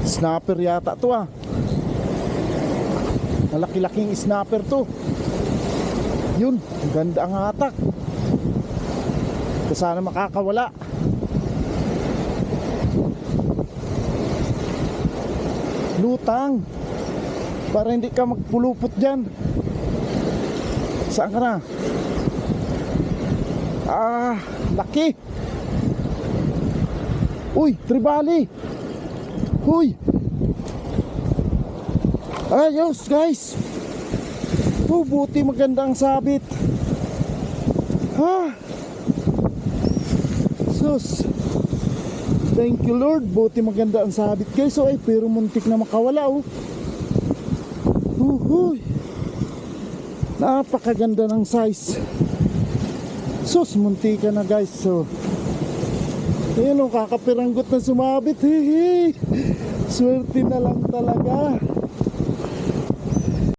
Snapper yata to ah. Malaki-laking snapper to. Yun, ganda ang hatak. Sana makakawala. Lutang para hindi ka magpulupot dyan. Saan ka na? Ah, laki. Uy, tribali. Uy. Ayos guys. Oh, buti maganda ang sabit. Ha? Sus. Thank you Lord. Buti maganda ang sabit guys. So ay pero muntik na makawala oh. Uhuy. Napakaganda ng size. Sus, muntik ka na guys. So ayun oh, kakapiranggot na sumabit. Hehe. Swerte na lang talaga.